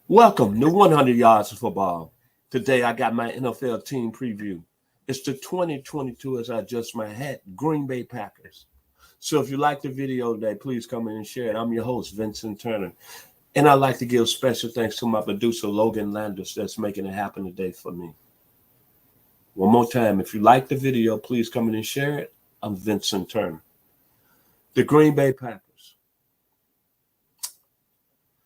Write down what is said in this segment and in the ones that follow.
Welcome to 100 Yards of Football. Today I got my NFL team preview. It's the 2022 as I adjust my hat, Green Bay Packers. So if you like the video today, please come in and share it. I'm your host, Vincent Turner. And I'd like to give special thanks to my producer, Logan Landers, that's making it happen today for me. One more time, if you like the video, please come in and share it. I'm Vincent Turner. The Green Bay Packers.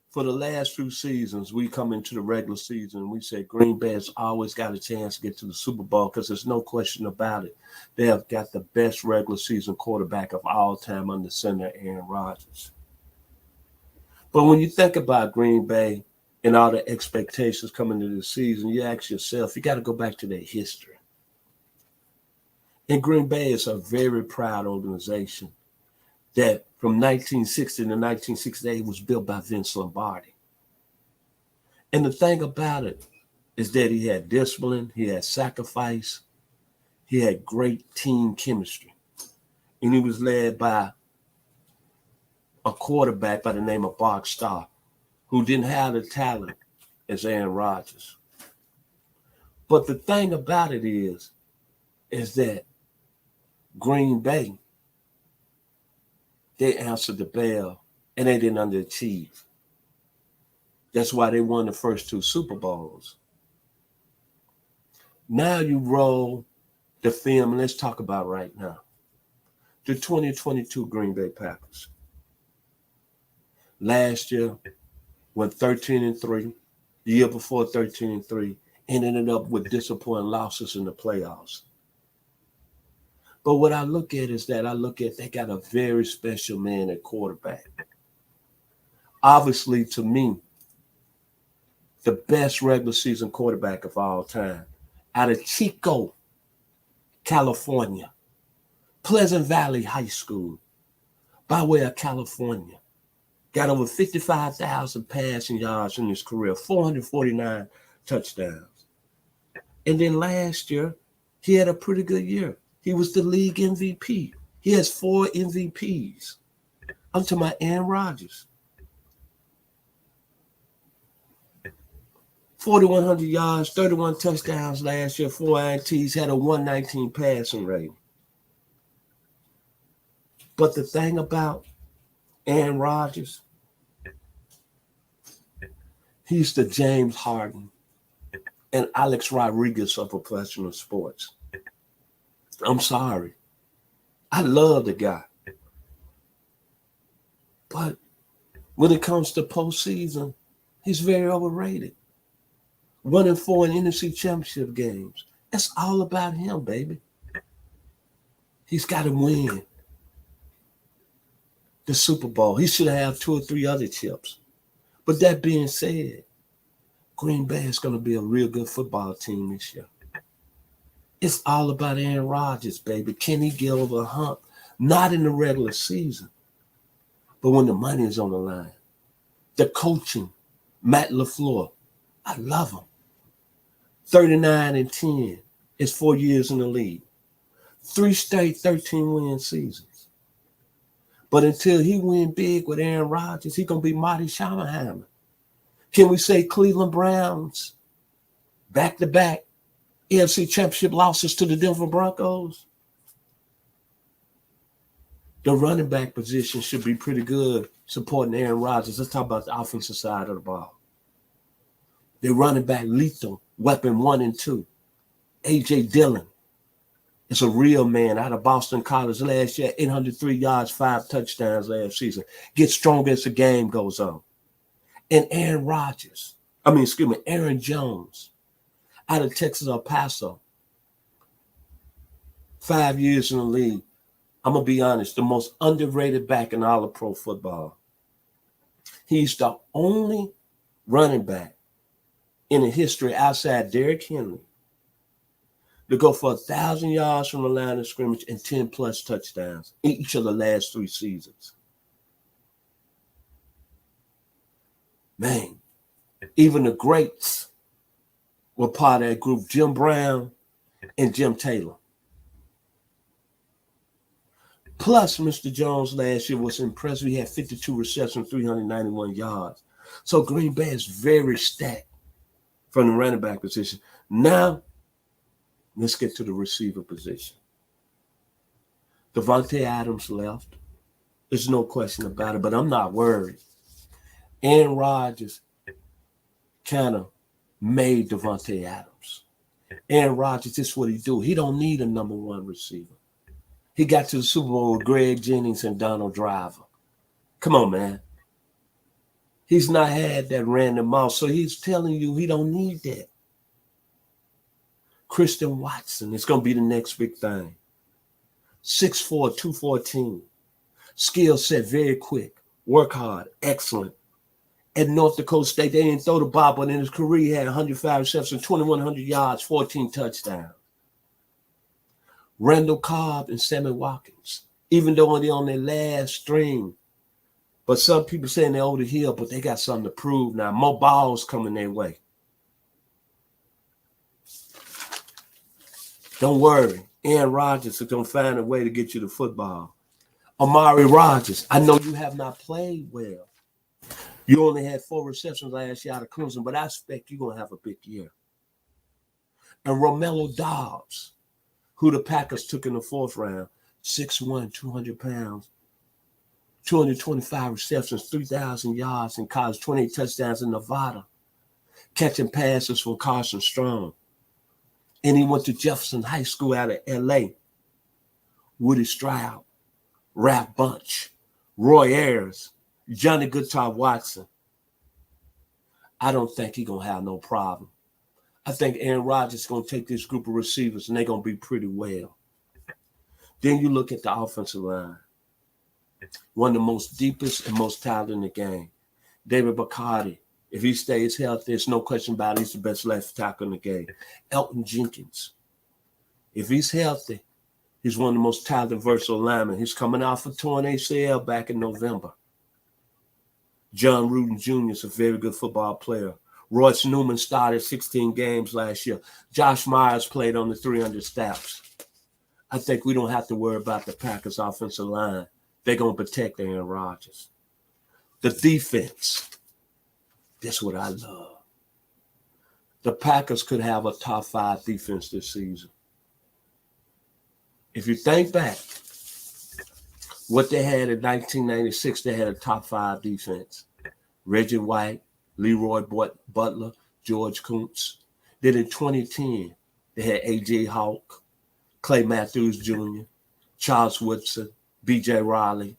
For the last few seasons, we come into the regular season and we say Green Bay has always got a chance to get to the Super Bowl because there's no question about it. They have got the best regular season quarterback of all time under center, Aaron Rodgers. But when you think about Green Bay and all the expectations coming into the season, you ask yourself, you got to go back to their history. And Green Bay is a very proud organization that from 1960 to 1968 was built by Vince Lombardi. And the thing about it is that he had discipline, he had sacrifice, he had great team chemistry. And he was led by a quarterback by the name of Bart Starr, who didn't have the talent as Aaron Rodgers. But the thing about it is that Green Bay, they answered the bell and they didn't underachieve. That's why they won the first two Super Bowls. Now you roll the film and let's talk about right now. The 2022 Green Bay Packers. Last year went 13-3. The year before 13-3 and ended up with disappointing losses in the playoffs. But what I look at is that they got a very special man at quarterback. Obviously, to me, the best regular season quarterback of all time. Out of Chico, California, Pleasant Valley High School, by way of California. Got over 55,000 passing yards in his career, 449 touchdowns. And then last year, he had a pretty good year. He was the league MVP. He has 4 MVPs. I'm talking about Aaron Rodgers. 4,100 yards, 31 touchdowns last year, 4 INTs, had a 119 passing rate. But the thing about Aaron Rodgers, he's the James Harden and Alex Rodriguez of professional sports. I'm sorry. I love the guy. But when it comes to postseason, he's very overrated. 1-4 in NFC championship games. That's all about him, baby. He's got to win the Super Bowl. He should have 2 or 3 other chips. But that being said, Green Bay is going to be a real good football team this year. It's all about Aaron Rodgers, baby. Can he get over a hump? Not in the regular season, but when the money is on the line. The coaching, Matt LaFleur, I love him. 39-10. It's 4 years in the league. 3 straight 13-win seasons. But until he win big with Aaron Rodgers, he's going to be Marty Schottenheimer. Can we say Cleveland Browns back-to-back AFC Championship losses to the Denver Broncos? The running back position should be pretty good supporting Aaron Rodgers. Let's talk about the offensive side of the ball. They're running back lethal, weapon 1 and 2. A.J. Dillon is a real man out of Boston College last year, 803 yards, 5 touchdowns last season. Gets stronger as the game goes on. And Aaron Jones, out of Texas El Paso, 5 years in the league. I'm going to be honest, the most underrated back in all of pro football. He's the only running back in the history outside Derrick Henry to go for 1,000 yards from the line of scrimmage and 10-plus touchdowns in each of the last 3 seasons. Man, even the greats were part of that group, Jim Brown and Jim Taylor. Plus, Mr. Jones last year was impressive. He had 52 receptions, 391 yards. So Green Bay is very stacked from the running back position. Now, let's get to the receiver position. Davante Adams left. There's no question about it, but I'm not worried. Aaron Rodgers kind of made Davante Adams. Aaron Rodgers, this is what he do. He don't need a number one receiver. He got to the Super Bowl with Greg Jennings and Donald Driver. Come on, man. He's not had that random mouse, so he's telling you he don't need that. Christian Watson is going to be the next big thing. 6'4", 214. Skill set, very quick. Work hard, excellent. At North Dakota State, they didn't throw the ball, but in his career, he had 105 receptions, 2,100 yards, 14 touchdowns. Randall Cobb and Sammy Watkins, even though they're on their last string. But some people saying they're over the hill, but they got something to prove now. More balls coming their way. Don't worry. Aaron Rodgers is going to find a way to get you the football. Amari Rodgers, I know you have not played well. You only had 4 receptions last year out of Clemson, but I expect you're going to have a big year. And Romelo Doubs, who the Packers took in the 4th round, 6'1", 200 pounds, 225 receptions, 3,000 yards in college, 28 touchdowns in Nevada, catching passes from Carson Strong. And he went to Jefferson High School out of L.A. Woody Stroud, Ralph Bunch, Roy Ayers, Johnny Guitar Watson. I don't think he's going to have no problem. I think Aaron Rodgers is going to take this group of receivers, and they're going to be pretty well. Then you look at the offensive line. One of the most deepest and most talented in the game. David Bacardi. If he stays healthy, there's no question about it. He's the best left tackle in the game. Elton Jenkins. If he's healthy, he's one of the most talented, versatile linemen. He's coming off a torn ACL back in November. John Rudin Jr. is a very good football player. Royce Newman started 16 games last year. Josh Myers played on the 300 snaps. I think we don't have to worry about the Packers' offensive line. They're going to protect Aaron Rodgers. The defense. That's what I love. The Packers could have a top 5 defense this season. If you think back, what they had in 1996, they had a top 5 defense. Reggie White, Leroy Butler, George Kuntz. Then in 2010, they had A.J. Hawk, Clay Matthews Jr., Charles Woodson, B.J. Riley.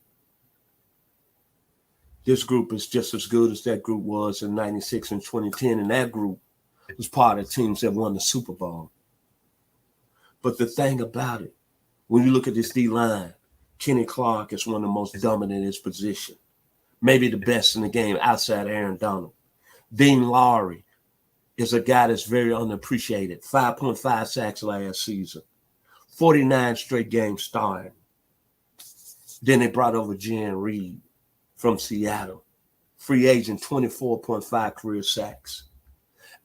This group is just as good as that group was in 96 and 2010, and that group was part of teams that won the Super Bowl. But the thing about it, when you look at this D-line, Kenny Clark is one of the most dominant in his position. Maybe the best in the game outside Aaron Donald. Dean Lowry is a guy that's very unappreciated. 5.5 sacks last season. 49 straight games starting. Then they brought over Jan Reed from Seattle. Free agent, 24.5 career sacks.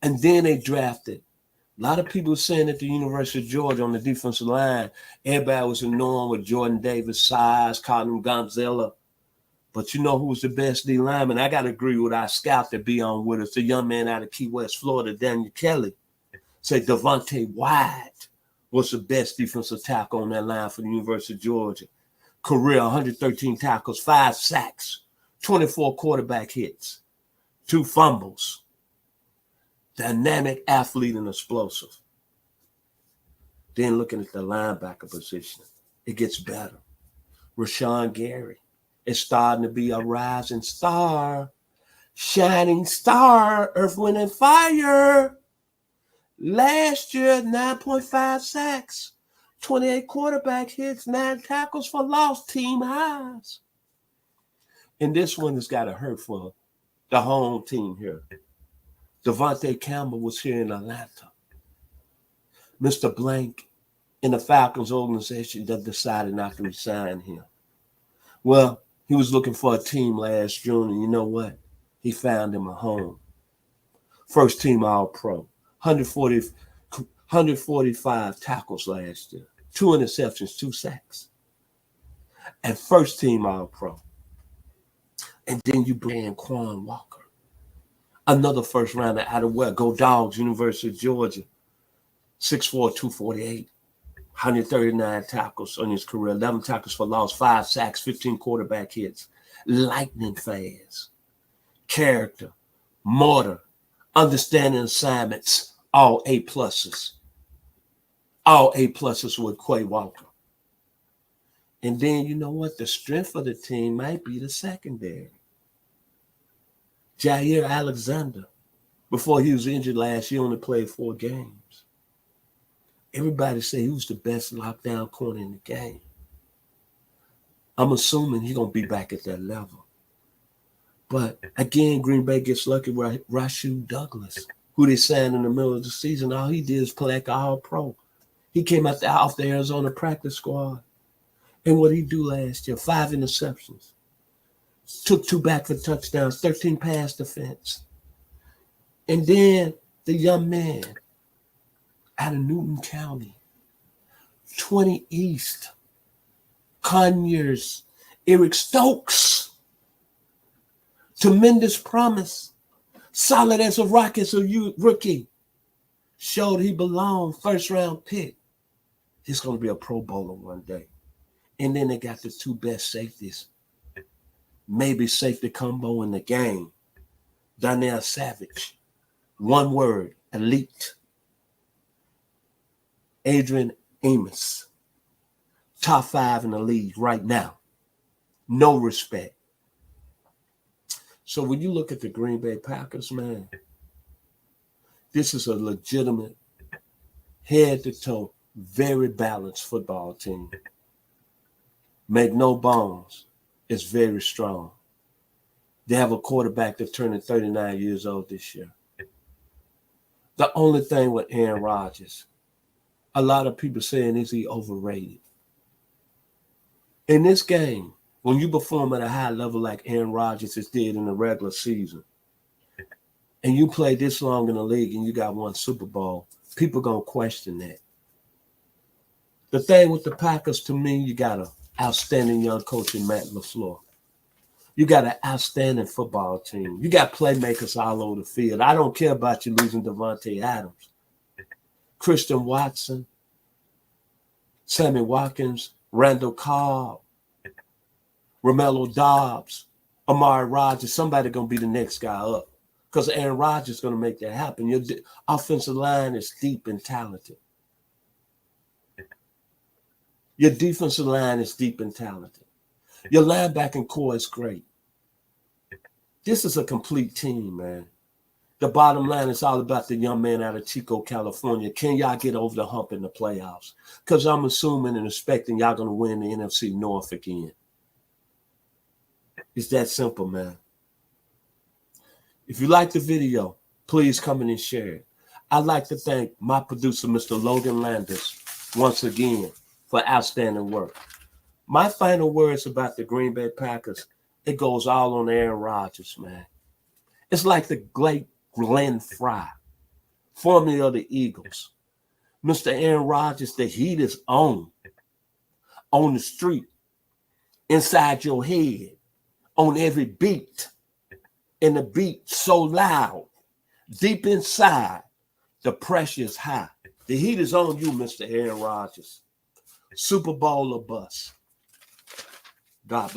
And then they drafted. A lot of people saying at the University of Georgia on the defensive line, everybody was annoying with Jordan Davis' size, calling him Gonzalez. But you know who was the best D lineman? I got to agree with our scout that be on with us, the young man out of Key West, Florida, Daniel Kelly. Said Devontae White was the best defensive tackle on that line for the University of Georgia. Career, 113 tackles, 5 sacks, 24 quarterback hits, 2 fumbles. Dynamic athlete and explosive. Then looking at the linebacker position, it gets better. Rashawn Gary is starting to be a rising star, shining star, Earth, Wind, and Fire. Last year, 9.5 sacks, 28 quarterback hits, 9 tackles for loss, team highs. And this one has got to hurt for the home team here. Devontae Campbell was here in Atlanta. Mr. Blank in the Falcons organization that decided not to resign him. Well, he was looking for a team last June, and you know what? He found him a home. First team All-Pro, 145 tackles last year, 2 interceptions, 2 sacks. And first team All-Pro. And then you bring in Quan Walker. Another first rounder out of where? Go Dogs, University of Georgia. 6'4", 248. 139 tackles on his career. 11 tackles for loss, 5 sacks, 15 quarterback hits. Lightning fast. Character. Mortar. Understanding assignments. All A pluses. All A pluses with Quay Walker. And then you know what? The strength of the team might be the secondary. Jair Alexander, before he was injured last year, only played 4 games. Everybody say he was the best lockdown corner in the game. I'm assuming he's going to be back at that level. But again, Green Bay gets lucky with Rasheed Douglas, who they signed in the middle of the season. All he did is play like an all-pro. He came off the Arizona practice squad. And what did he do last year? 5 interceptions. Took 2 back for touchdowns, 13 pass defense. And then the young man out of Newton County, 20 East, Conyers, Eric Stokes, tremendous promise, solid as a rock as a rookie, showed he belonged, first round pick. He's going to be a Pro Bowler one day. And then they got the 2 best safeties, maybe safety combo in the game. Darnell Savage, one word, elite. Adrian Amos, top 5 in the league right now. No respect. So when you look at the Green Bay Packers, man, this is a legitimate, head-to-toe, very balanced football team. Make no bones, it's very strong. They have a quarterback that's turning 39 years old this year. The only thing with Aaron Rodgers, a lot of people saying, is he overrated? In this game, when you perform at a high level like Aaron Rodgers has did in the regular season, and you play this long in the league and you got 1 Super Bowl, people going to question that. The thing with the Packers, to me, you got an outstanding young coach in Matt LaFleur. You got an outstanding football team. You got playmakers all over the field. I don't care about you losing Devontae Adams. Christian Watson, Sammy Watkins, Randall Cobb, Romello Dobbs, Amari Rodgers. Somebody going to be the next guy up because Aaron Rodgers is going to make that happen. Your offensive line is deep and talented. Your defensive line is deep and talented. Your linebacking core is great. This is a complete team, man. The bottom line is all about the young man out of Chico, California. Can y'all get over the hump in the playoffs? Because I'm assuming and expecting y'all going to win the NFC North again. It's that simple, man. If you like the video, please come in and share it. I'd like to thank my producer, Mr. Logan Landers, once again for outstanding work. My final words about the Green Bay Packers, it goes all on Aaron Rodgers, man. It's like the great Glenn Fry, formerly of the Eagles. Mr. Aaron Rodgers, the heat is on the street, inside your head, on every beat, and the beat so loud, deep inside, the pressure is high. The heat is on you, Mr. Aaron Rodgers. Super Bowl or bust. God bless.